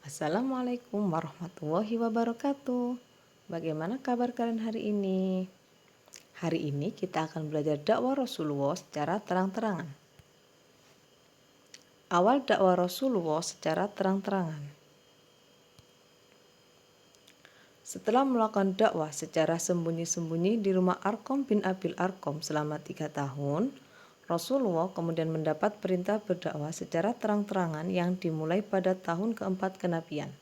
Assalamualaikum warahmatullahi wabarakatuh. Bagaimana kabar kalian hari ini? Hari ini kita akan belajar dakwah Rasulullah secara terang-terangan. Awal dakwah Rasulullah secara terang-terangan. Setelah melakukan dakwah secara sembunyi-sembunyi di rumah Arqam bin Abil Arqam selama 3 tahun, Rasulullah kemudian mendapat perintah berdakwah secara terang-terangan yang dimulai pada tahun keempat kenabian.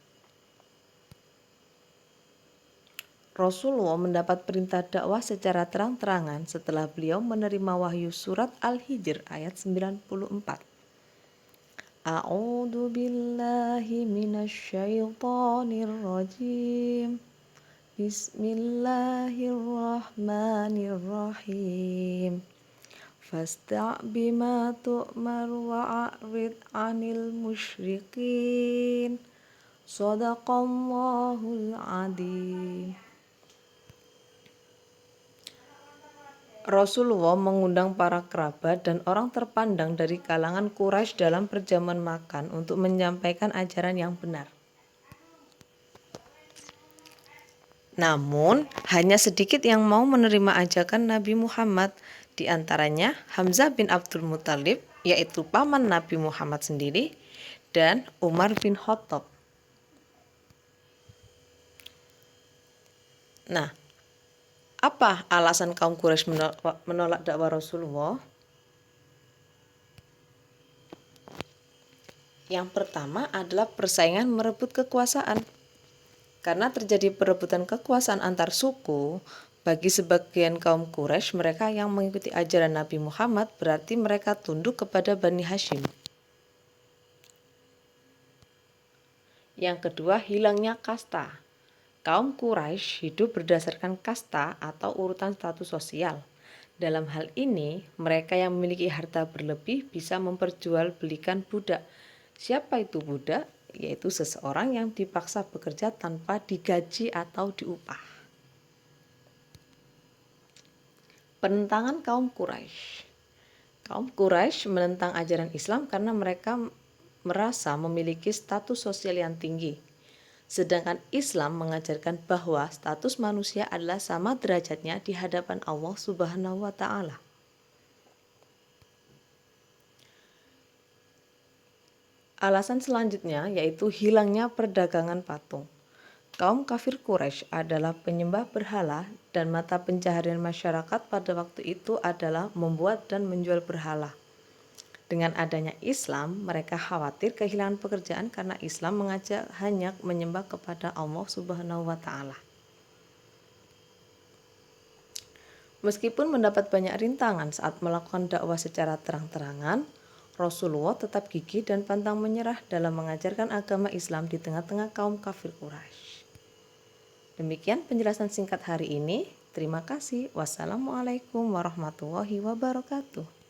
Rasulullah mendapat perintah dakwah secara terang-terangan setelah beliau menerima wahyu surat Al-Hijr ayat 94. A'udzu billahi minasyaitonir rajim. Bismillahirrahmanirrahim. Fasta' bima tu'mar wa'rid 'anil musyrikin. Shadaqallahul adzim. Rasulullah mengundang para kerabat dan orang terpandang dari kalangan Quraisy dalam perjamuan makan untuk menyampaikan ajaran yang benar. Namun, hanya sedikit yang mau menerima ajakan Nabi Muhammad, di antaranya Hamzah bin Abdul Muthalib, yaitu paman Nabi Muhammad sendiri, dan Umar bin Khattab. Nah, apa alasan kaum Quraisy menolak dakwah Rasulullah? Yang pertama adalah persaingan merebut kekuasaan. Karena terjadi perebutan kekuasaan antar suku, bagi sebagian kaum Quraisy, mereka yang mengikuti ajaran Nabi Muhammad berarti mereka tunduk kepada Bani Hashim. Yang kedua, hilangnya kasta. Kaum Quraisy hidup berdasarkan kasta atau urutan status sosial. Dalam hal ini, mereka yang memiliki harta berlebih bisa memperjualbelikan budak. Siapa itu budak? Yaitu seseorang yang dipaksa bekerja tanpa digaji atau diupah. Penentangan kaum Quraisy. Kaum Quraisy menentang ajaran Islam karena mereka merasa memiliki status sosial yang tinggi. Sedangkan Islam mengajarkan bahwa status manusia adalah sama derajatnya di hadapan Allah Subhanahu wa Ta'ala. Alasan selanjutnya yaitu hilangnya perdagangan patung. Kaum kafir Quraisy adalah penyembah berhala dan mata pencaharian masyarakat pada waktu itu adalah membuat dan menjual berhala. Dengan adanya Islam, mereka khawatir kehilangan pekerjaan karena Islam mengajak hanya menyembah kepada Allah Subhanahu wa Ta'ala. Meskipun mendapat banyak rintangan saat melakukan dakwah secara terang-terangan, Rasulullah tetap gigih dan pantang menyerah dalam mengajarkan agama Islam di tengah-tengah kaum kafir Quraisy. Demikian penjelasan singkat hari ini. Terima kasih. Wassalamualaikum warahmatullahi wabarakatuh.